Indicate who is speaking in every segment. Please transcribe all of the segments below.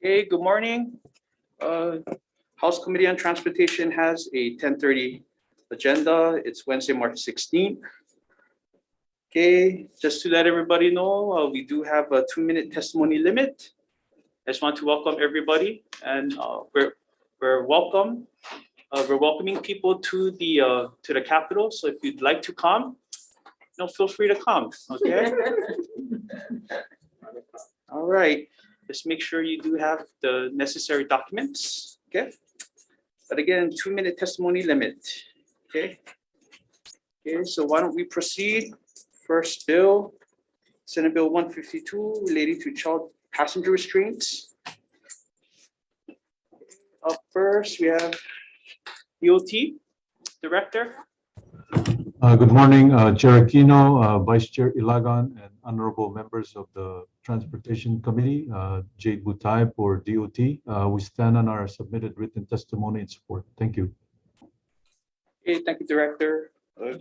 Speaker 1: Okay, good morning. House Committee on Transportation has a 10:30 agenda. It's Wednesday, March 16th. Okay, just to let everybody know, we do have a 2-minute testimony limit. I just want to welcome everybody, and we're welcoming people to the Capitol. So if you'd like to come, feel free to come. Okay. All right. Just make sure you do have the necessary documents. Okay. But again, 2-minute testimony limit. Okay. Okay. So why don't we proceed? First bill, Senate Bill 152 relating to child passenger restraints. Up first, we have DOT Director.
Speaker 2: Good morning, Chair Aquino, Vice Chair Ilagan, and honorable members of the Transportation Committee, Jade Butay for DOT. We stand on our submitted written testimony in support. Thank you.
Speaker 1: Okay, thank you, Director.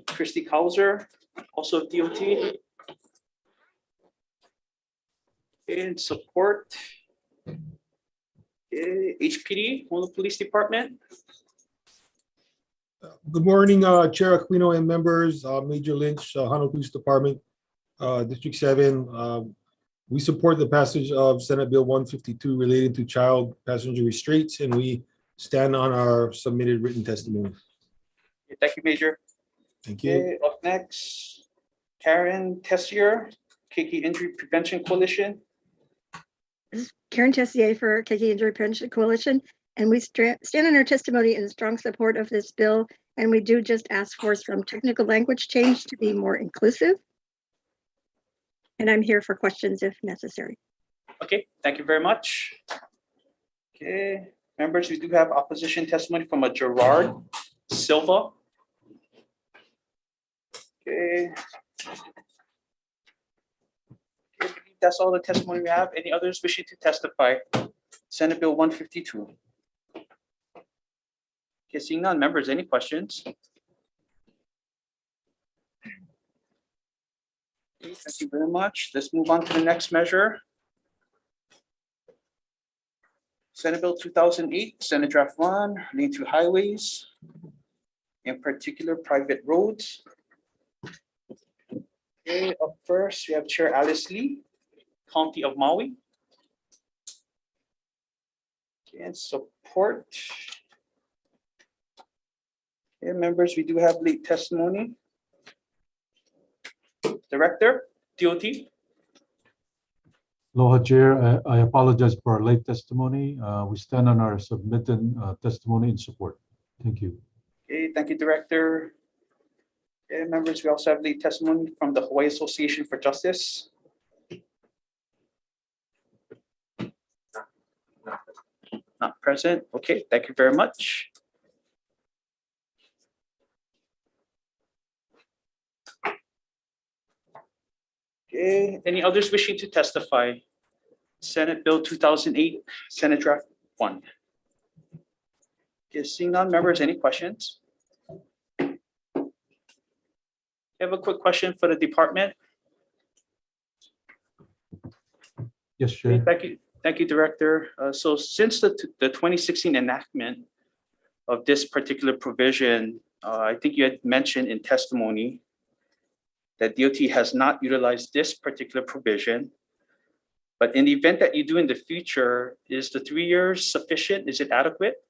Speaker 1: Christy Kauser, also of DOT. In support. Okay, HPD, Honolulu Police Department.
Speaker 3: Good morning, Chair Aquino and members, Major Lynch, Honolulu Police Department, District 7. We support the passage of Senate Bill 152 related to child passenger restraints, and we stand on our submitted written testimony.
Speaker 1: Okay, thank you, Major.
Speaker 3: Thank you.
Speaker 1: Okay, up next, Karen Tessier, KK Injury Prevention Coalition.
Speaker 4: This is Karen Tessier for KK Injury Prevention Coalition, and we stand on our testimony in strong support of this bill, and we do just ask for some technical language change to be more inclusive. And I'm here for questions if necessary.
Speaker 1: Okay, thank you very much. Okay, members, we do have opposition testimony from a Gerard Silva. Okay. Okay, I believe that's all the testimony we have. Any others wishing to testify? Senate Bill 152. Okay, seeing none, members, any questions? Okay, thank you very much. Let's move on to the next measure. Senate Bill 2008, Senate Draft 1, relating to highways, in particular private roads. Okay, up first, we have Chair Alice Lee, County of Maui. Okay, and support. Okay, members, we do have late testimony. Director, DOT.
Speaker 2: Aloha, Chair. I apologize for our late testimony. We stand on our submitted testimony in support. Thank you.
Speaker 1: Okay, thank you, Director. Okay, members, we also have late testimony from the Hawaii Association for Justice. Not present. Okay, thank you very much. Okay, any others wishing to testify? Senate Bill 2008, Senate Draft 1. Okay, seeing none, members, any questions? I have a quick question for the department.
Speaker 2: Yes, Chair.
Speaker 1: Thank you, Director. So since the 2016 enactment of this particular provision, I think you had mentioned in testimony that DOT has not utilized this particular provision. But in the event that you do in the future, is the 3 years sufficient? Is it adequate?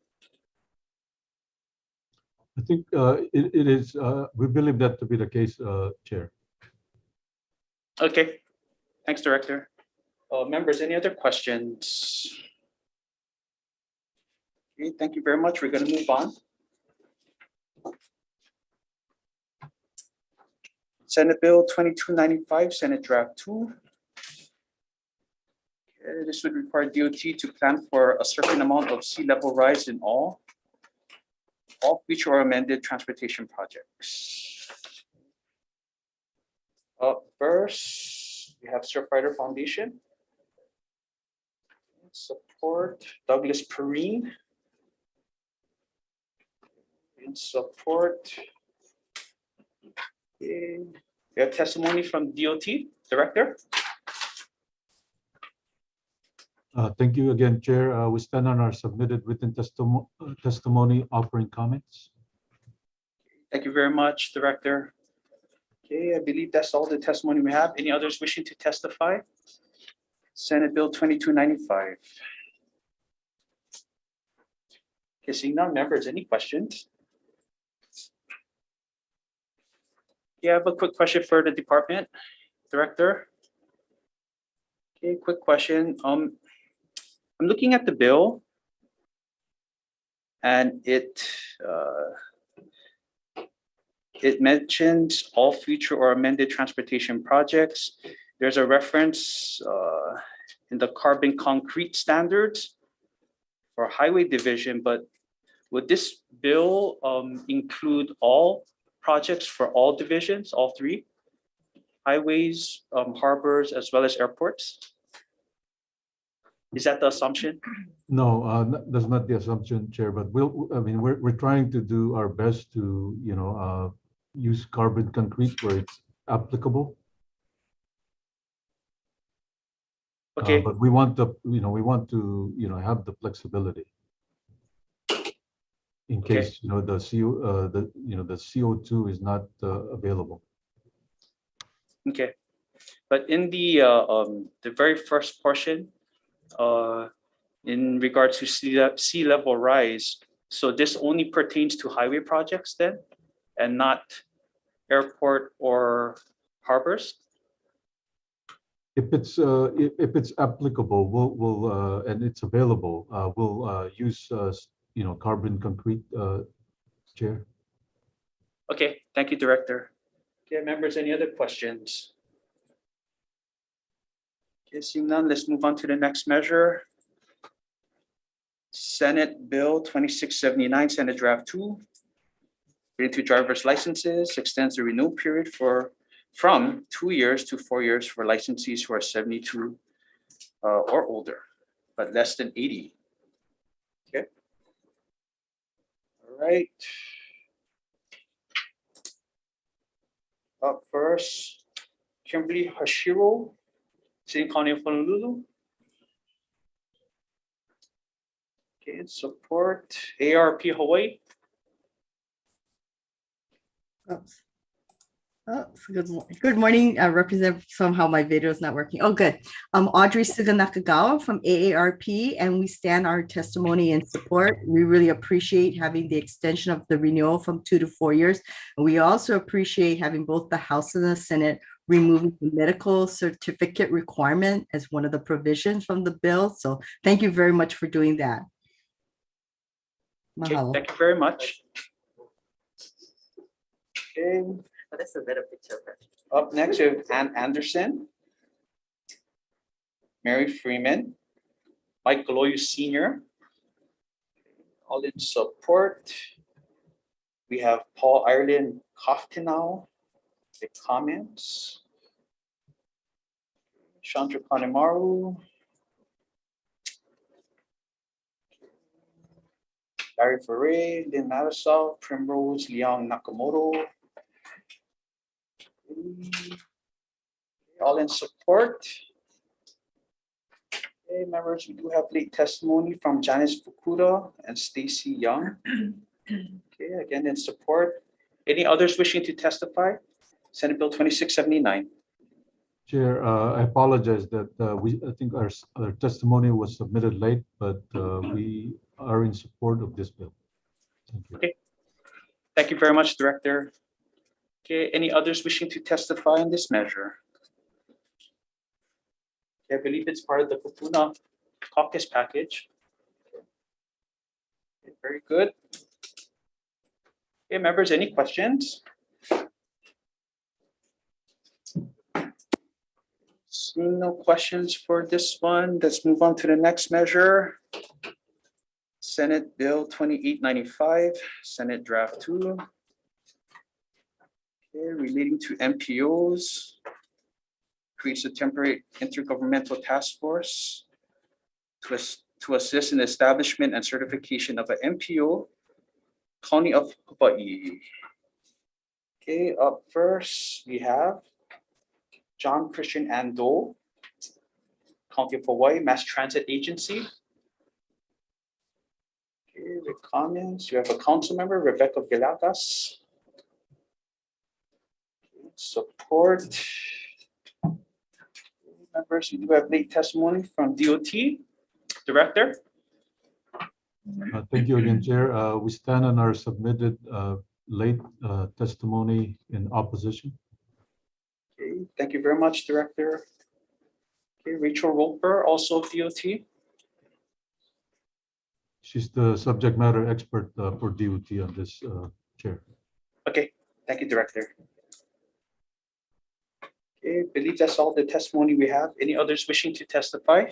Speaker 2: I think it is. We believe that to be the case, Chair.
Speaker 1: Okay, thanks, Director. Members, any other questions? Okay, thank you very much. We're going to move on. Senate Bill 2295, Senate Draft 2. Okay, this would require DOT to plan for a certain amount of sea level rise in all future or amended transportation projects. First, we have Surfrider Foundation. Support Douglas Perrine. In support. Okay. We have testimony from DOT Director.
Speaker 2: Thank you again, Chair. We stand on our submitted written testimony offering comments.
Speaker 1: Thank you very much, Director. Okay, I believe that's all the testimony we have. Any others wishing to testify? Senate Bill 2295. Okay, seeing none, members, any questions? Yeah, I have a quick question for the department, Director. Okay, quick question. I'm looking at the bill, and it mentions all future or amended transportation projects. There's a reference in the carbon concrete standards for highway division, but would this bill include all projects for all divisions, all three? Highways, harbors, as well as airports? Is that the assumption?
Speaker 2: No, that's not the assumption, Chair, but we're trying to do our best to, use carbon concrete where it's applicable.
Speaker 1: Okay,
Speaker 2: But we want to have the flexibility in case, the CO2 is not available.
Speaker 1: okay. But in the very first portion, in regards to sea level rise, so this only pertains to highway projects then, and not airport or harbors?
Speaker 2: If it's applicable, we'll and it's available, we'll use carbon concrete, Chair.
Speaker 1: Okay, thank you, Director. Okay, members, any other questions? Okay, seeing none, let's move on to the next measure. Senate Bill 2679, Senate Draft 2, related to driver's licenses, extends the renewal period from 2 years to 4 years for licensees who are 72 or older, but less than 80. Okay. All right. Up first, Kimberly Hashiro, City County of Honolulu. Okay, and support ARP Hawaii.
Speaker 5: Good morning, Representative. Somehow my video is not working. Oh, good. I'm Audrey Suganakagawa from AARP, and we stand our testimony in support. We really appreciate having the extension of the renewal from 2 to 4 years. And we also appreciate having both the House and the Senate removing the medical certificate requirement as one of the provisions from the bill. So thank you very much for doing that.
Speaker 1: Okay,
Speaker 5: Mahalo.
Speaker 1: thank you very much. Okay.
Speaker 5: Oh, that's a better picture.
Speaker 1: Up next, we have Ann Anderson, Mary Freeman, Mike Galoyu Sr. All in support. We have Paul Ireland Koftinau. The comments. Chandra Kanemaru. Larry Ferre, Lynn Marisol, Primrose Liang Nakamoto. All in support. Okay, members, we do have late testimony from Janice Fukuda and Stacy Young. Okay, again in support. Any others wishing to testify? Senate Bill 2679.
Speaker 2: Chair, I apologize that I think our testimony was submitted late, but we are in support of this bill. Thank you.
Speaker 1: Okay. Thank you very much, Director. Okay, any others wishing to testify on this measure? Okay, I believe it's part of the Kupuna caucus package. Okay, very good. Okay, members, any questions? Seeing no questions for this one, let's move on to the next measure. Senate Bill 2895, Senate Draft 2. Okay, relating to MPOs, creates a temporary intergovernmental task force to assist in the establishment and certification of an MPO, County of Hawaii. Okay, up first we have John Christian Ando, County of Hawaii Mass Transit Agency. Okay, the comments, you have a council member, Rebecca Villegas. Support. Members, we do have late testimony from DOT Director.
Speaker 2: Thank you again, Chair. We stand on our submitted late testimony in opposition.
Speaker 1: Okay, thank you very much, Director. Okay, Rachel Roper, also DOT.
Speaker 2: She's the subject matter expert for DOT on this, Chair.
Speaker 1: Okay, thank you, Director. Okay, I believe that's all the testimony we have. Any others wishing to testify?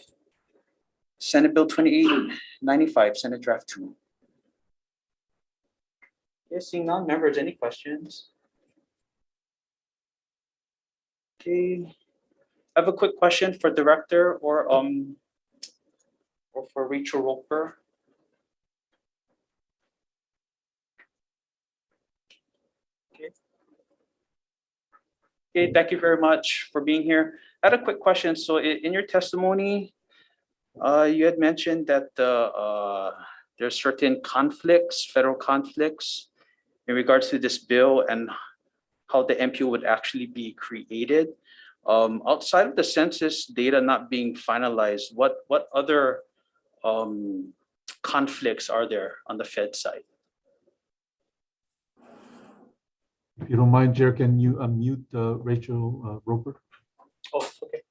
Speaker 1: Senate Bill 2895, Senate Draft 2. Yes, seeing none, members, any questions? Okay, I have a quick question for Director or for Rachel Roper. Okay, thank you very much for being here. I had a quick question. So in your testimony, you had mentioned that there's certain conflicts, federal conflicts in regards to this bill and how the MPO would actually be created. Outside of the census data not being finalized, what other conflicts are there on the Fed side?
Speaker 2: If you don't mind, Chair, can you unmute Rachel Roper?
Speaker 1: Oh, okay.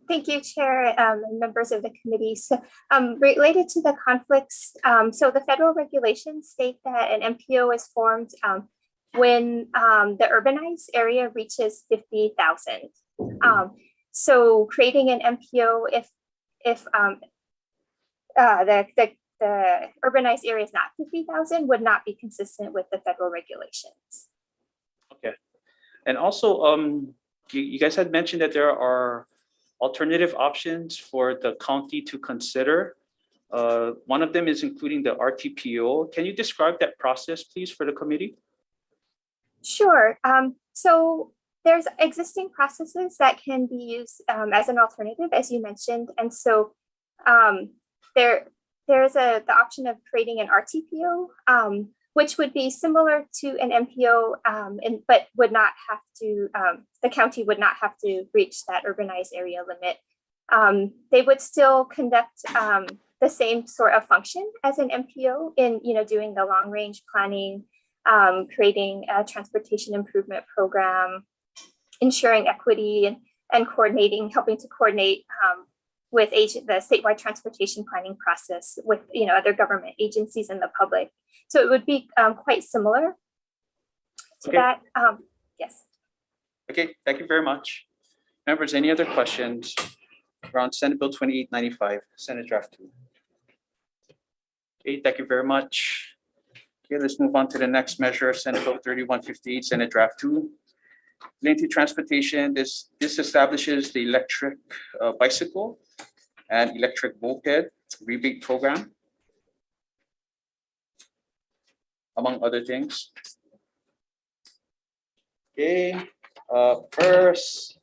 Speaker 6: Thank you, Chair, and members of the committee. So related to the conflicts, so the federal regulations state that an MPO is formed when the urbanized area reaches 50,000. So creating an MPO if the urbanized area is not 50,000 would not be consistent with the federal regulations.
Speaker 1: Okay. And also, you guys had mentioned that there are alternative options for the county to consider. One of them is including the RTPO. Can you describe that process, please, for the committee?
Speaker 6: Sure. So there's existing processes that can be used as an alternative, as you mentioned. And so there's the option of creating an RTPO, which would be similar to an MPO, but would not have to, the county would not have to reach that urbanized area limit. They would still conduct the same sort of function as an MPO in, doing the long range planning, creating a transportation improvement program, ensuring equity and coordinating, helping to coordinate with the statewide transportation planning process with other government agencies and the public. So it would be quite similar to that. Yes.
Speaker 1: Okay, thank you very much. Members, any other questions around Senate Bill 2895, Senate Draft 2? Okay, thank you very much. Okay, let's move on to the next measure, Senate Bill 3158, Senate Draft 2. Related to transportation, this establishes the electric bicycle and electric moped rebate program, among other things. Okay, first,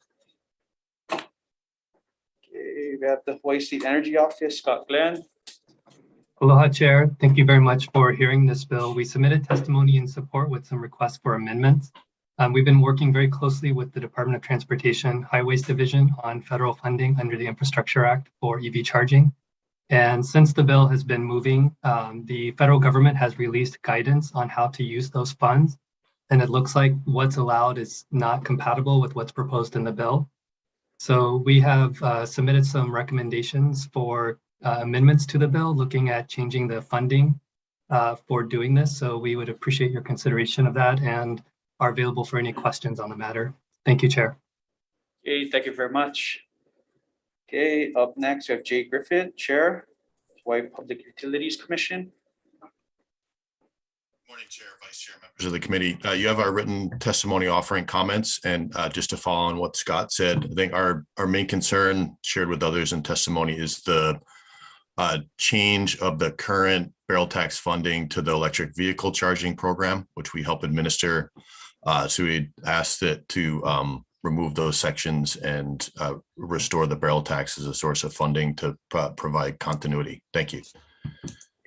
Speaker 1: we have the Hawaii State Energy Office, Scott Glenn.
Speaker 7: Aloha, Chair. Thank you very much for hearing this bill. We submitted testimony in support with some requests for amendments. We've been working very closely with the Department of Transportation Highways Division on federal funding under the Infrastructure Act for EV charging. And since the bill has been moving, the federal government has released guidance on how to use those funds. And it looks like what's allowed is not compatible with what's proposed in the bill. So we have submitted some recommendations for amendments to the bill, looking at changing the funding for doing this. So we would appreciate your consideration of that and are available for any questions on the matter. Thank you, Chair.
Speaker 1: Okay, thank you very much. Okay, up next, we have Jay Griffin, Chair, Hawaii Public Utilities Commission.
Speaker 8: Morning, Chair, Vice Chair, members of the committee. You have our written testimony offering comments, and just to follow on what Scott said, I think our main concern shared with others in testimony is the change of the current barrel tax funding to the electric vehicle charging program, which we help administer. So we asked it to remove those sections and restore the barrel tax as a source of funding to provide continuity. Thank you.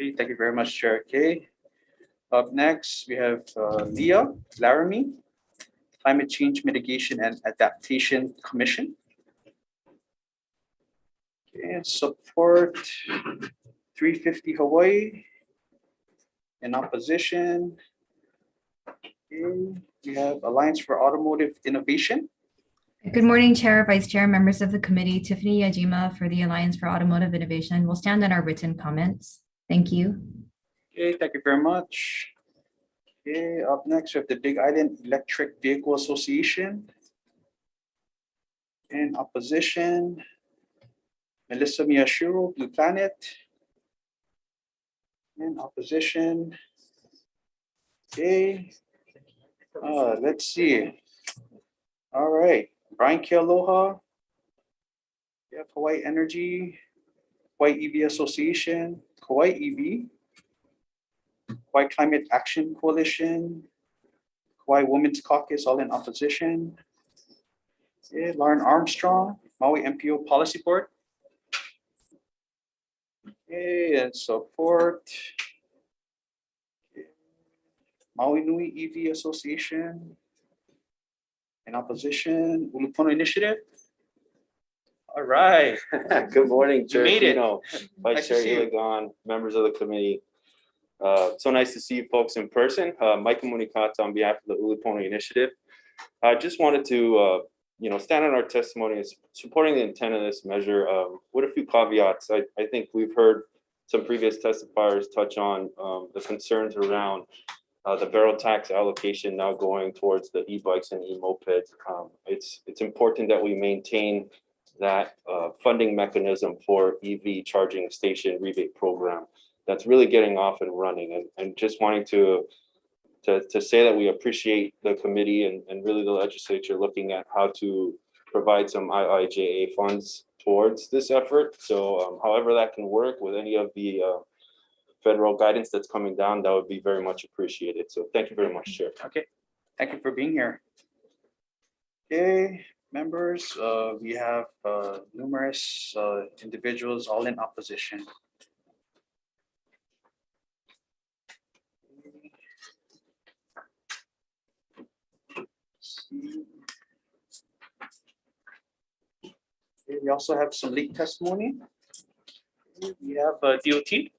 Speaker 1: Okay, thank you very much, Chair Kay. Up next, we have Leah Laramie, Climate Change Mitigation and Adaptation Commission. And support 350 Hawaii. In opposition, okay, we have Alliance for Automotive Innovation.
Speaker 9: Good morning, Chair, Vice Chair, members of the committee. Tiffany Yajima for the Alliance for Automotive Innovation. We'll stand on our written comments. Thank you.
Speaker 1: Okay, thank you very much. Okay, up next, we have the Big Island Electric Vehicle Association. In opposition, Melissa Miyashiro, Blue Planet. In opposition, okay, let's see. All right, Brian K. Aloha. We have Hawaii Energy, Hawaii EV Association, Hawaii EV, Hawaii Climate Action Coalition, Hawaii Women's Caucus, all in opposition. Okay, Lauren Armstrong, Maui MPO Policy Board. Okay, and support. Okay. Maui Nui EV Association. In opposition, Ulupono Initiative. All right.
Speaker 10: Good morning,
Speaker 1: You
Speaker 10: Chair
Speaker 1: made it.
Speaker 10: Aquino,
Speaker 1: Nice
Speaker 10: Vice
Speaker 1: to
Speaker 10: Chair
Speaker 1: see you.
Speaker 10: Iligan, members of the committee. So nice to see you folks in person. Mike Munikata on behalf of the Ulupono Initiative. I just wanted to stand on our testimony and supporting the intent of this measure with a few caveats. I think we've heard some previous testifiers touch on the concerns around the barrel tax allocation now going towards the e-bikes and e-mopeds. It's important that we maintain that funding mechanism for EV charging station rebate program that's really getting off and running. And just wanting to say that we appreciate the committee and really the legislature looking at how to provide some IIJA funds towards this effort. So however that can work with any of the federal guidance that's coming down, that would be very much appreciated. So thank you very much, Chair.
Speaker 1: Okay, thank you for being here. Okay, members, we have numerous individuals all in opposition. Okay, we also have some leaked testimony. We have DOT.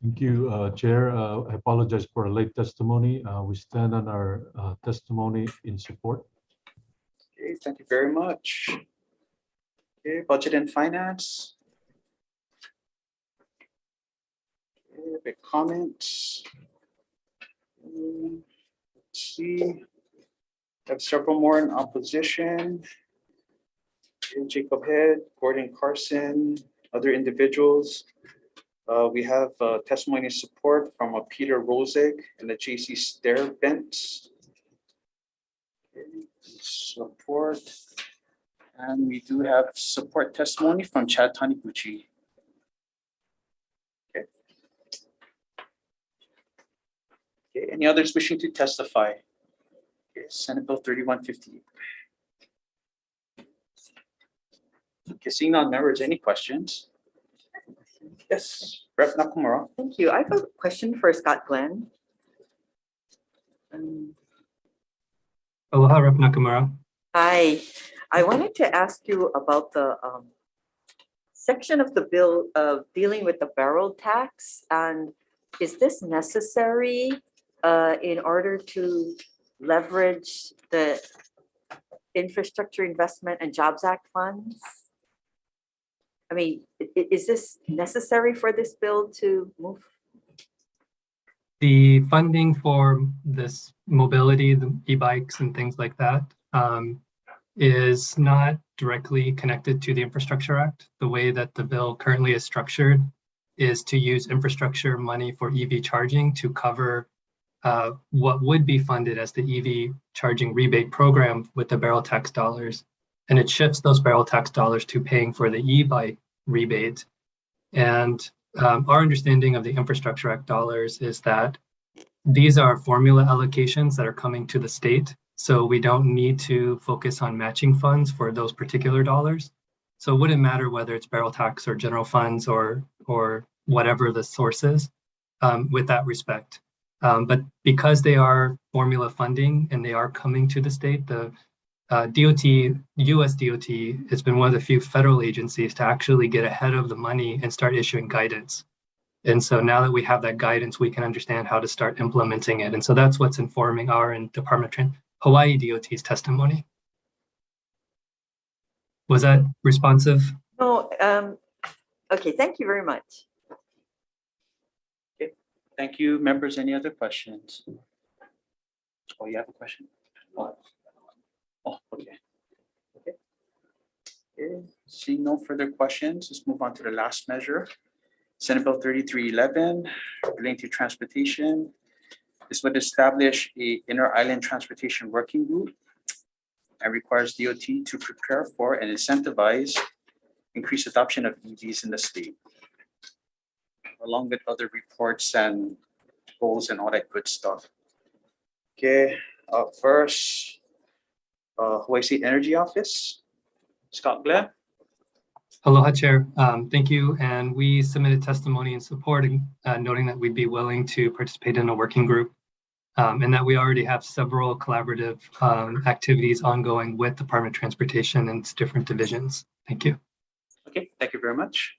Speaker 2: Thank you, Chair. I apologize for a late testimony. We stand on our testimony in support.
Speaker 1: Okay, thank you very much. Okay, Budget and Finance. Okay, big comments. Let's see. Have several more in opposition. Okay, Jacob Head, Gordon Carson, other individuals. We have testimony support from Peter Roseg and the JC Stair-Bents. Okay, support. And we do have support testimony from Chad Taniguchi. Okay. Okay, any others wishing to testify? Okay, Senate Bill 3158. Okay, seeing none, members, any questions? Yes, Rep. Nakamura.
Speaker 11: Thank you. I have a question for Scott Glenn.
Speaker 7: Aloha, Rep. Nakamura.
Speaker 11: Hi, I wanted to ask you about the section of the bill dealing with the barrel tax. And is this necessary in order to leverage the Infrastructure Investment and Jobs Act funds? I mean, is this necessary for this bill to move?
Speaker 7: The funding for this mobility, the e-bikes and things like that, is not directly connected to the Infrastructure Act. The way that the bill currently is structured is to use infrastructure money for EV charging to cover what would be funded as the EV charging rebate program with the barrel tax dollars. And it shifts those barrel tax dollars to paying for the e-bike rebate. And our understanding of the Infrastructure Act dollars is that these are formula allocations that are coming to the state. So we don't need to focus on matching funds for those particular dollars. So it wouldn't matter whether it's barrel tax or general funds or whatever the source is with that respect. But because they are formula funding and they are coming to the state, the US DOT has been one of the few federal agencies to actually get ahead of the money and start issuing guidance. And so now that we have that guidance, we can understand how to start implementing it. And so that's what's informing our and Hawaii DOT's testimony. Was that responsive?
Speaker 11: No, okay, thank you very much.
Speaker 1: Thank you, members. Any other questions? Oh, you have a question? Oh, okay. Okay. Seeing no further questions, let's move on to the last measure. Senate Bill 3311 relating to transportation. This would establish a inter-island transportation working group and requires DOT to prepare for and incentivize increased adoption of EVs in the state, along with other reports and goals and all that good stuff. Okay, first, Hawaii State Energy Office, Scott Glenn.
Speaker 7: Aloha, Chair. Thank you. And we submitted testimony in support, noting that we'd be willing to participate in a working group and that we already have several collaborative activities ongoing with Department of Transportation and its different divisions. Thank you.
Speaker 1: Okay, thank you very much.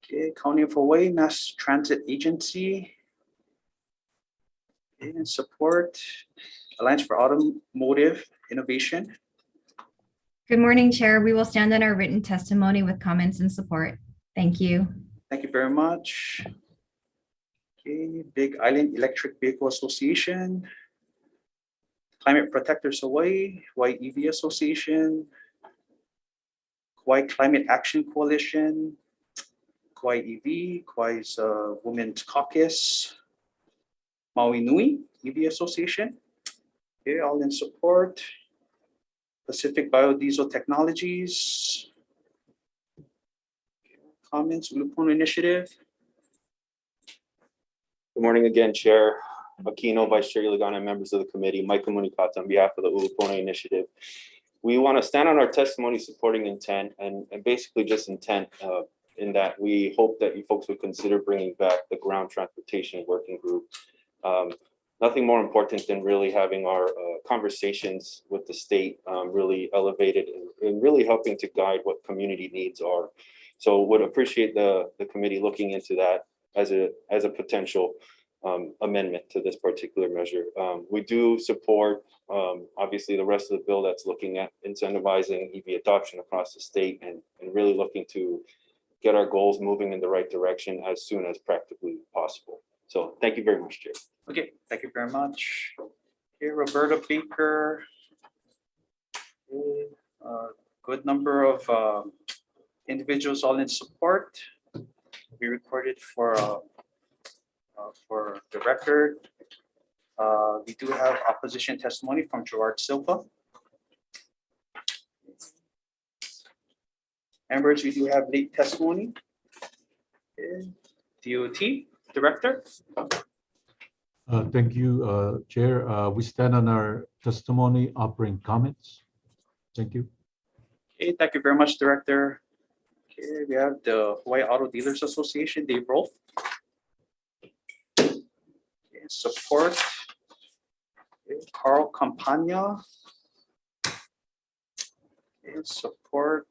Speaker 1: Okay, County of Hawaii Mass Transit Agency. And support Alliance for Automotive Innovation.
Speaker 9: Good morning, Chair. We will stand on our written testimony with comments and support. Thank you.
Speaker 1: Thank you very much. Okay, Big Island Electric Vehicle Association, Climate Protectors Hawaii, Hawaii EV Association, Hawaii Climate Action Coalition, Hawaii EV, Hawaii's Women's Caucus, Maui Nui EV Association. Okay, all in support. Pacific Biodiesel Technologies. Comments, Ulupono Initiative.
Speaker 10: Good morning again, Chair Aquino, Vice Chair Iligana, and members of the committee. Mike Komunikata on behalf of the Ulupono Initiative. We want to stand on our testimony supporting intent and basically just intent in that we hope that you folks would consider bringing back the ground transportation working group. Nothing more important than really having our conversations with the state really elevated and really helping to guide what community needs are. So would appreciate the committee looking into that as a potential amendment to this particular measure. We do support obviously the rest of the bill that's looking at incentivizing EV adoption across the state and really looking to get our goals moving in the right direction as soon as practically possible. So thank you very much, Chair.
Speaker 1: Okay, thank you very much. Okay, Roberta Baker. Okay, good number of individuals all in support. We recorded for the record. We do have opposition testimony from Gerard Silva. Members, we do have late testimony. Okay. DOT Director.
Speaker 2: Thank you, Chair. We stand on our testimony offering comments. Thank you.
Speaker 1: Okay, thank you very much, Director. Okay, we have the Hawaii Auto Dealers Association, Dave Rolfe. Okay, support. Okay, Carl Campagna. Okay, support.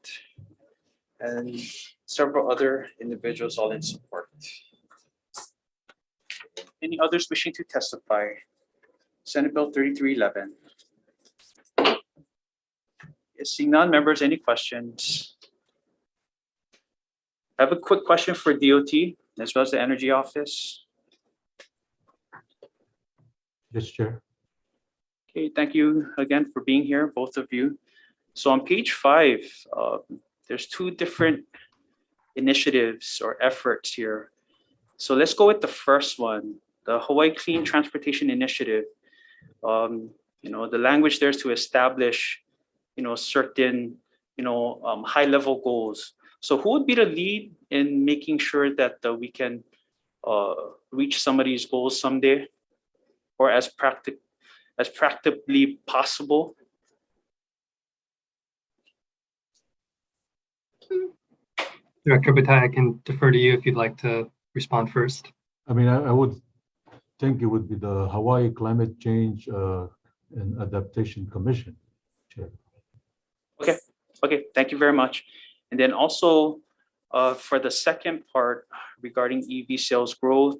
Speaker 1: And several other individuals all in support. Any others wishing to testify? Senate Bill 3311. Yes, seeing none, members, any questions? I have a quick question for DOT as well as the Energy Office.
Speaker 2: Yes, Chair.
Speaker 1: Okay, thank you again for being here, both of you. So on page 5, there's 2 different initiatives or efforts here. So let's go with the first one, the Hawaii Clean Transportation Initiative. The language there is to establish, certain, high-level goals. So who would be the lead in making sure that we can reach some of these goals someday? or as practically possible?
Speaker 7: Director Batai, I can defer to you if you'd like to respond first.
Speaker 2: I mean, I would think it would be the Hawaii Climate Change and Adaptation Commission, Chair.
Speaker 1: Okay, thank you very much. And then also for the second part regarding EV sales growth,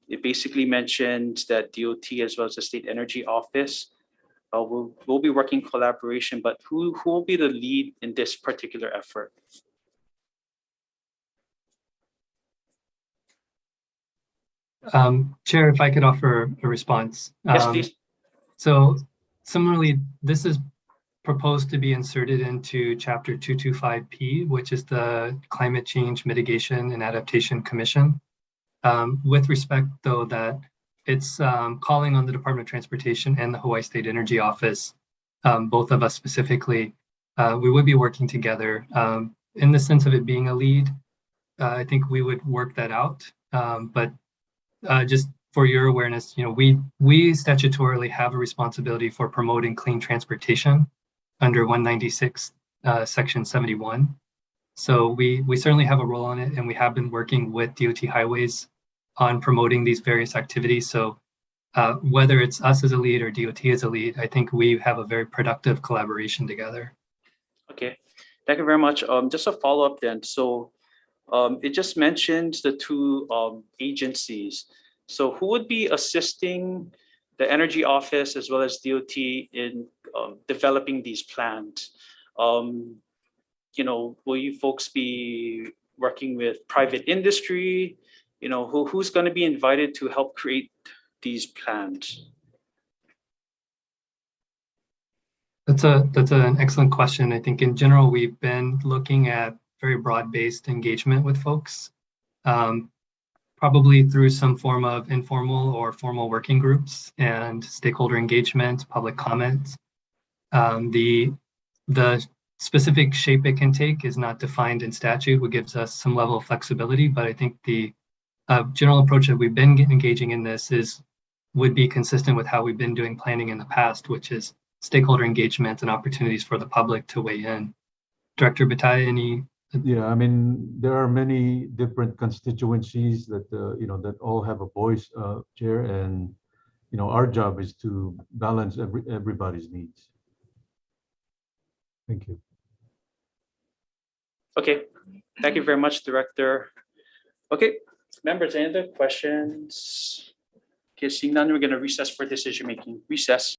Speaker 1: it basically mentions that DOT as well as the State Energy Office will be working collaboration, but who will be the lead in this particular effort?
Speaker 7: Chair, if I could offer a response.
Speaker 1: Yes, please.
Speaker 7: So similarly, this is proposed to be inserted into Chapter 225P, which is the Climate Change Mitigation and Adaptation Commission. With respect, though, that it's calling on the Department of Transportation and the Hawaii State Energy Office, both of us specifically, we would be working together. In the sense of it being a lead, I think we would work that out. But just for your awareness, we statutorily have a responsibility for promoting clean transportation under 196, Section 71. So we certainly have a role on it, and we have been working with DOT Highways on promoting these various activities. So whether it's us as a lead or DOT as a lead, I think we have a very productive collaboration together.
Speaker 1: Okay, thank you very much. Just a follow-up then. So it just mentions the two agencies. So who would be assisting the Energy Office as well as DOT in developing these plans? Will you folks be working with private industry? Who's going to be invited to help create these plans?
Speaker 7: That's an excellent question. I think in general, we've been looking at very broad-based engagement with folks, probably through some form of informal or formal working groups and stakeholder engagement, public comment. The specific shape it can take is not defined in statute, which gives us some level of flexibility. But I think the general approach that we've been engaging in this would be consistent with how we've been doing planning in the past, which is stakeholder engagement and opportunities for the public to weigh in. Director Batai, any?
Speaker 2: Yeah, I mean, there are many different constituencies that that all have a voice, Chair, and our job is to balance everybody's needs. Thank you.
Speaker 1: Okay, thank you very much, Director. Okay, members, any other questions? Okay, seeing none, we're going to recess for decision making. Recess.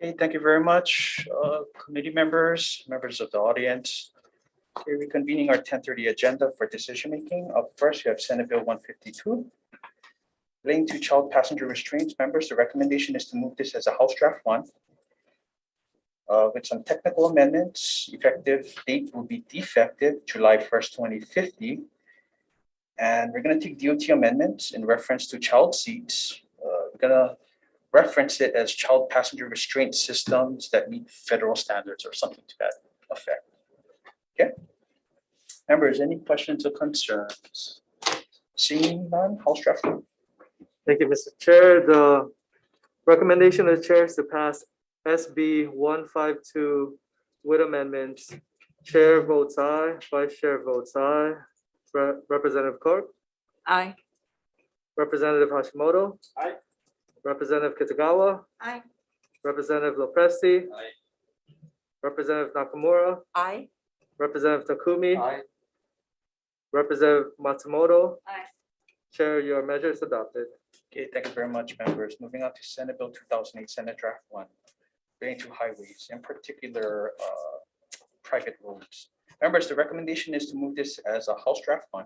Speaker 1: Okay, thank you very much, committee members, members of the audience. Okay, reconvening our 10:30 agenda for decision-making. Up first, we have Senate Bill 152. Relating to child passenger restraints, members, the recommendation is to move this as a House Draft 1. With some technical amendments, effective date will be defective July 1st, 2050. And we're going to take DOT amendments in reference to child seats. We're going to reference it as child passenger restraint systems that meet federal standards or something to that effect. Okay. Members, any questions or concerns? Seeing none, House Draft 1.
Speaker 12: Thank you, Mr. Chair. The recommendation of the chair is to pass SB 152 with amendments. Chair votes aye, Vice Chair votes aye. Representative Clark,
Speaker 11: Aye.
Speaker 12: Representative Hashimoto.
Speaker 10: Aye.
Speaker 12: Representative Kitagawa,
Speaker 11: Aye.
Speaker 12: Representative Lopresti.
Speaker 10: Aye.
Speaker 12: Representative Nakamura,
Speaker 11: Aye.
Speaker 12: Representative Takumi.
Speaker 10: Aye.
Speaker 12: Representative Matsumoto.
Speaker 11: Aye.
Speaker 12: Chair, your measure is adopted.
Speaker 1: Okay, thank you very much, members. Moving on to Senate Bill 2008, Senate Draft 1, relating to highways, in particular, private roads. Members, the recommendation is to move this as a House Draft 1.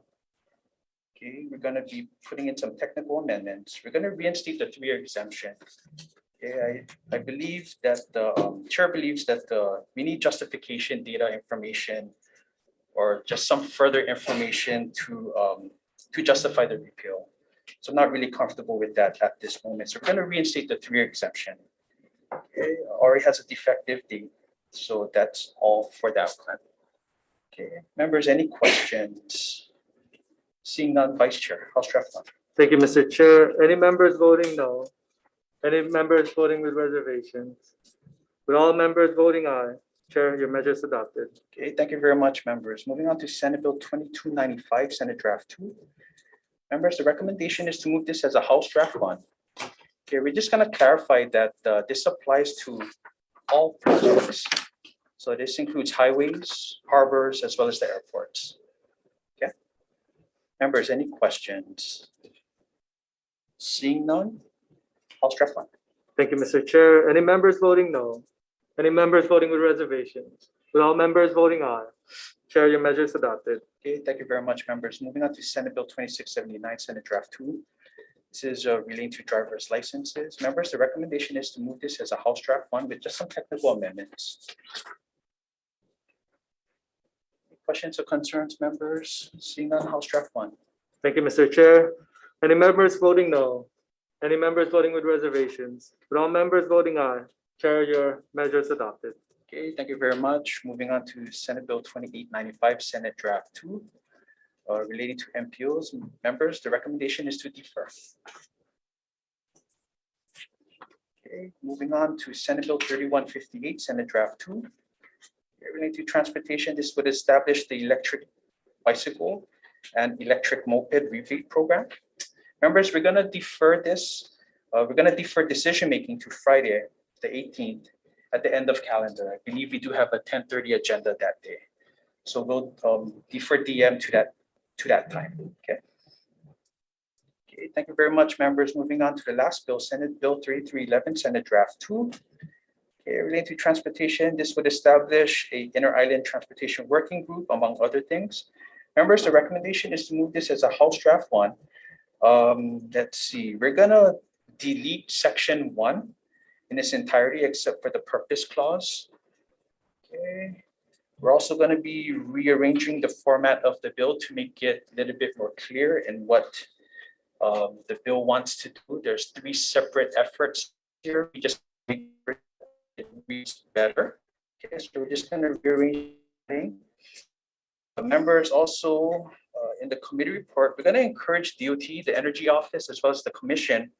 Speaker 1: Okay, we're going to be putting in some technical amendments. We're going to reinstate the 3-year exemption. Okay, I believe that the chair believes that we need justification, data, information, or just some further information to justify the repeal. So I'm not really comfortable with that at this moment. So we're going to reinstate the 3-year exemption. Okay, already has a defective date. So that's all for that plan. Okay, members, any questions? Seeing none, Vice Chair, House Draft 1.
Speaker 12: Thank you, Mr. Chair. Any members voting no? Any members voting with reservations? With all members voting aye, Chair, your measure is adopted.
Speaker 1: Okay, thank you very much, members. Moving on to Senate Bill 2295, Senate Draft 2. Members, the recommendation is to move this as a House Draft 1. Okay, we're just going to clarify that this applies to all projects. So this includes highways, harbors, as well as the airports. Okay. Members, any questions? Seeing none, House Draft 1.
Speaker 12: Thank you, Mr. Chair. Any members voting no? Any members voting with reservations? With all members voting aye, Chair, your measure is adopted.
Speaker 1: Okay, thank you very much, members. Moving on to Senate Bill 2679, Senate Draft 2. This is relating to driver's licenses. Members, the recommendation is to move this as a House Draft 1 with just some technical amendments. Questions or concerns, members? Seeing none, House Draft 1.
Speaker 12: Thank you, Mr. Chair. Any members voting no? Any members voting with reservations? With all members voting aye, Chair, your measure is adopted.
Speaker 1: Okay, thank you very much. Moving on to Senate Bill 2895, Senate Draft 2, relating to MPOs. Members, the recommendation is to defer. Okay, moving on to Senate Bill 3158, Senate Draft 2. Relating to transportation, this would establish the electric bicycle and electric moped rebate program. Members, we're going to defer this. We're going to defer decision-making to Friday, the 18th, at the end of calendar. I believe we do have a 10:30 agenda that day. So we'll defer DM to that time. Okay. Okay, thank you very much, members. Moving on to the last bill, Senate Bill 3311, Senate Draft 2. Okay, related to transportation, this would establish a inter-island transportation working group, among other things. Members, the recommendation is to move this as a House Draft 1. Let's see, we're gonna delete section 1 in its entirety except for the purpose clause. Okay. We're also going to be rearranging the format of the bill to make it a little bit more clear in what the bill wants to do. There's 3 separate efforts here. We just make it reads better. Okay, so we're just going to rearrange things. The members also in the committee report, we're going to encourage DOT, the Energy Office, as well as the Commission,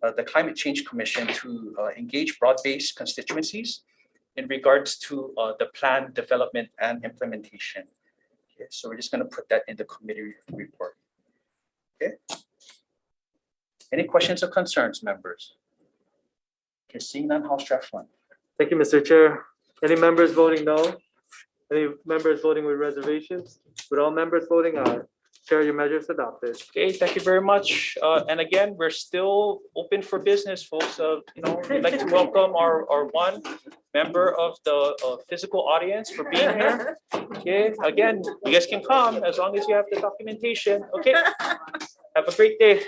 Speaker 1: the Climate Change Commission, to engage broad-based constituencies in regards to the plan development and implementation. Okay, so we're just going to put that in the committee report. Okay. Any questions or concerns, members? Okay, seeing none, House Draft 1.
Speaker 12: Thank you, Mr. Chair. Any members voting no? Any members voting with reservations? With all members voting aye, Chair, your measure is adopted.
Speaker 1: Okay, thank you very much. And again, we're still open for business, folks. We'd like to welcome our one member of the physical audience for being here. Okay, again, you guys can come as long as you have the documentation. Okay, have a great day.